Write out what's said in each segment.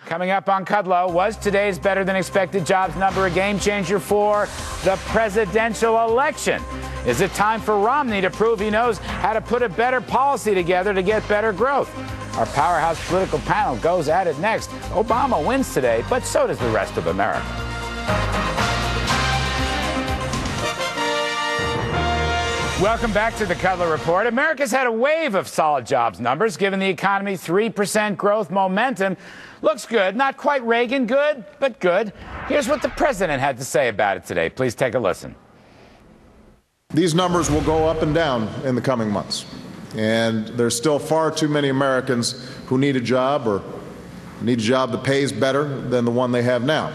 Coming up on Kudlow, was today's better-than-expected jobs number a game changer for the presidential election? Is it time for Romney to prove he knows how to put a better policy together to get better growth? Our powerhouse political panel goes at it next. Obama wins today, but so does the rest of America. Welcome back to the Kudlow Report. America's had a wave of solid jobs numbers, giving the economy 3% growth momentum. Looks good. Not quite Reagan good, but good. Here's what the president had to say about it today. Please take a listen. These numbers will go up and down in the coming months. And there's still far too many Americans who need a job or need a job that pays better than the one they have now.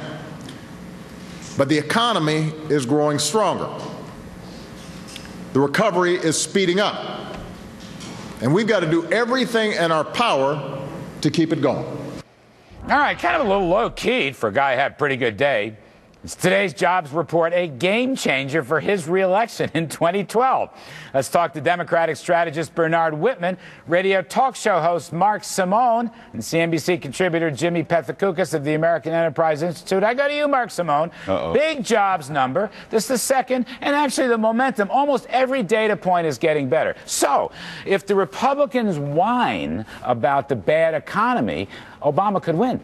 But the economy is growing stronger. The recovery is speeding up, and we've got to do everything in our power to keep it going. All right, kind of a little low-key for a guy who had a pretty good day. Is today's jobs report a game changer for his reelection in 2012? Let's talk to Democratic strategist Bernard Whitman, radio talk show host Mark Simone, and CNBC contributor Jimmy Pethokoukis of the American Enterprise Institute. I go to you, Mark Simone. Big jobs number. This is the second, and actually the momentum. Almost every data point is getting better. So, if the Republicans whine about the bad economy, Obama could win.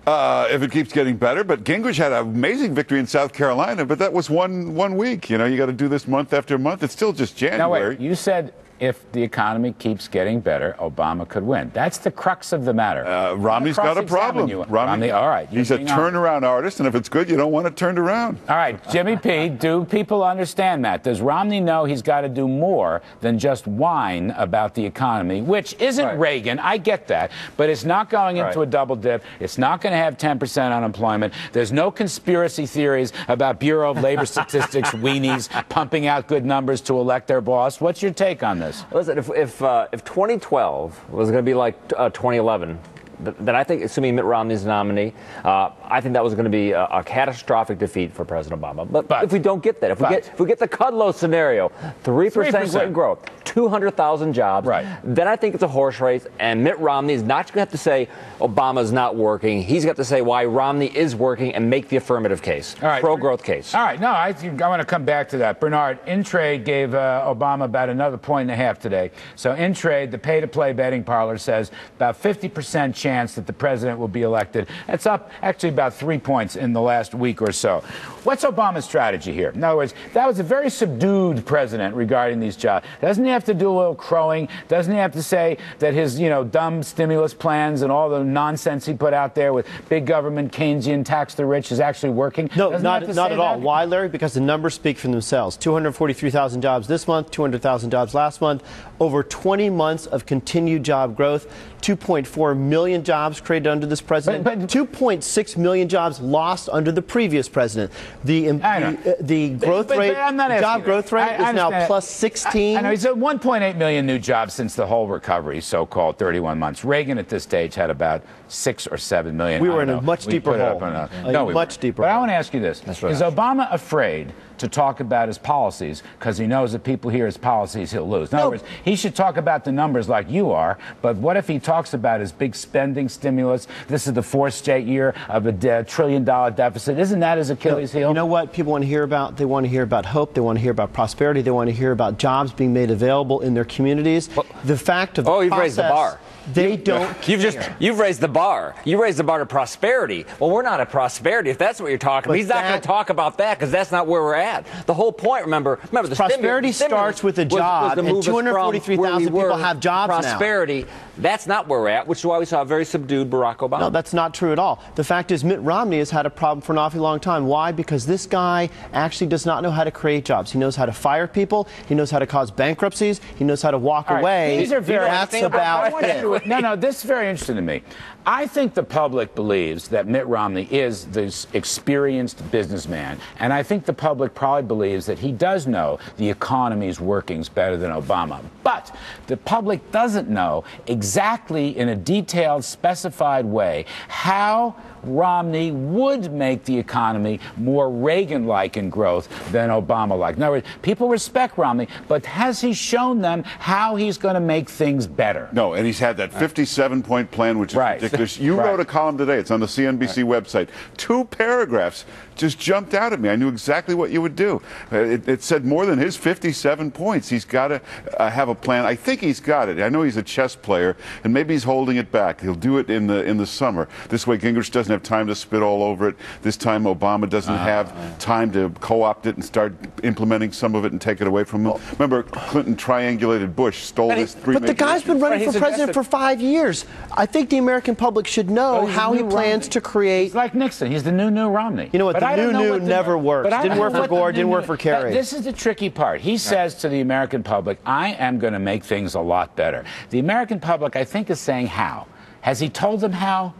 If it keeps getting better. But Gingrich had an amazing victory in South Carolina, but that was one week. You know, you got to do this month after month. It's still just January. Now, wait, you said if the economy keeps getting better, Obama could win. That's the crux of the matter. Romney's got a problem. Romney, all right. He's a turnaround artist, and if it's good, you don't want it turned around. All right, Jimmy P., do people understand that? Does Romney know he's got to do more than just whine about the economy, which isn't Reagan, I get that, but it's not going into a double dip. It's not going to have 10% unemployment. There's no conspiracy theories about Bureau of Labor Statistics weenies pumping out good numbers to elect their boss. What's your take on this? Listen, if 2012 was going to be like 2011, then I think, assuming Mitt Romney's nominee, I think that was going to be a catastrophic defeat for President Obama. But if we don't get that, if we get the Kudlow scenario, 3% growth, 200,000 jobs, then I think it's a horse race. And Mitt Romney is not going to have to say Obama's not working. He's got to say why Romney is working and make the affirmative case, pro-growth case. All right. No, I want to come back to that. Bernard, Intrade gave Obama about another 1.5 today. So Intrade, the pay-to-play betting parlor, says about 50% chance that the president will be elected. That's up actually about 3 points in the last week or so. What's Obama's strategy here? In other words, that was a very subdued president regarding these jobs. Doesn't he have to do a little crowing? Doesn't he have to say that his, dumb stimulus plans and all the nonsense he put out there with big government, Keynesian, tax the rich is actually working? No, not at all. Why, Larry? Because the numbers speak for themselves. 243,000 jobs this month, 200,000 jobs last month, over 20 months of continued job growth, 2.4 million jobs created under this president, but 2.6 million jobs lost under the previous president. The growth rate, job growth rate is now plus 16. I know he's at 1.8 million new jobs since the whole recovery, so-called 31 months. Reagan at this stage had about 6 or 7 million. We were in a much deeper hole. Much deeper. But I want to ask you this. Is Obama afraid to talk about his policies because he knows that people hear his policies, he'll lose? In other words, he should talk about the numbers like you are, but what if he talks about his big spending stimulus? This is the fourth straight year of a $1 trillion deficit. Isn't that his Achilles heel? You know what people want to hear about? They want to hear about hope. They want to hear about prosperity. They want to hear about jobs being made available in their communities. The fact of the you've raised the bar. They don't. You've raised the bar. You raised the bar to prosperity. Well, we're not at prosperity. If that's what you're talking about, he's not going to talk about that because that's not where we're at. The whole point, remember, the prosperity starts with a job, and 243,000 people have jobs now. Prosperity. That's not where we're at, which is why we saw a very subdued Barack Obama. No, that's not true at all. The fact is, Mitt Romney has had a problem for an awfully long time. Why? Because this guy actually does not know how to create jobs. He knows how to fire people. He knows how to cause bankruptcies. He knows how to walk away. These are very. That's about it. No, this is very interesting to me. I think the public believes that Mitt Romney is this experienced businessman, and I think the public probably believes that he does know the economy's workings better than Obama. But the public doesn't know exactly in a detailed, specified way how Romney would make the economy more Reagan-like in growth than Obama-like. In other words, people respect Romney, but has he shown them how he's going to make things better? No, and he's had that 57-point plan, which is ridiculous. You Right. wrote a column today. It's on the CNBC website. 2 paragraphs just jumped out at me. I knew exactly what you would do. It said more than his 57 points. He's got to have a plan. I think he's got it. I know he's a chess player, and maybe he's holding it back. He'll do it in the summer. This way, Gingrich doesn't have time to spit all over it. This time, Obama doesn't have time to co-opt it and start implementing some of it and take it away from him. Remember, Clinton triangulated Bush, stole this 3 But the guy's been running for president for 5 years. I think the American public should know how he plans to create. He's like Nixon. He's the new Romney. You know what? The new never works. Didn't work for Gore, didn't work for Kerry. This is the tricky part. He says to the American public, I am going to make things a lot better. The American public, I think, is saying how. Has he told them how?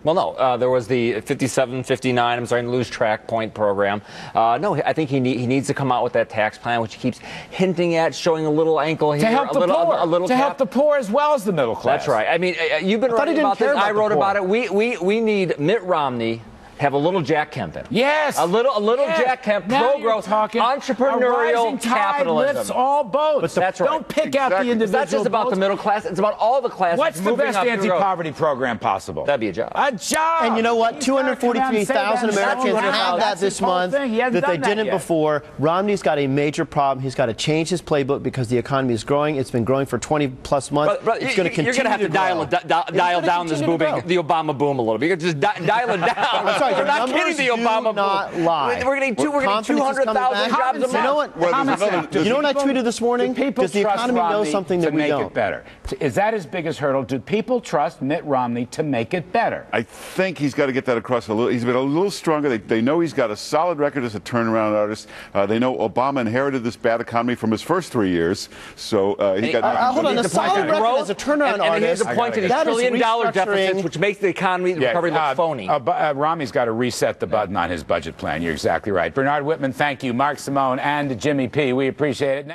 Well, no. There was the 57, 59, I'm starting to lose track point program. No, I think he needs to come out with that tax plan, which he keeps hinting at, showing a little ankle here. To help the poor. A little to help the poor as well as the middle class. That's right. I mean, you've been writing about this. I wrote about it. We need Mitt Romney have a little Jack Kemp in him. Yes. A little Jack Kemp, pro-growth, entrepreneurial capitalism. Lifts all boats. That's right. Don't pick out the individual. It's not just about the middle class. It's about all the classes. What's the best anti-poverty program possible? That'd be a job. A job. And you know what? 243,000 Americans have that this month that they didn't before. Romney's got a major problem. He's got to change his playbook because the economy is growing. It's been growing for 20-plus months. But it's going to continue. You're going to have to dial down this booming, the Obama boom a little bit. You're just dial it down. We're not kidding the Obama boom. Lie. We're getting 200,000 jobs a month. You know what? You know what I tweeted this morning? Does the economy know something that we don't? To make it better. Is that his biggest hurdle? Do people trust Mitt Romney to make it better? I think he's got to get that across a little. He's been a little stronger. They know he's got a solid record as a turnaround artist. They know Obama inherited this bad economy from his first 3 years. So he got. Hold on, a solid record as a turnaround artist. And here's the point to these $1 trillion deficits, which makes the economy recovery look phony. Romney's got to reset the button on his budget plan. You're exactly right. Bernard Whitman, thank you. Mark Simone and Jimmy P. We appreciate it.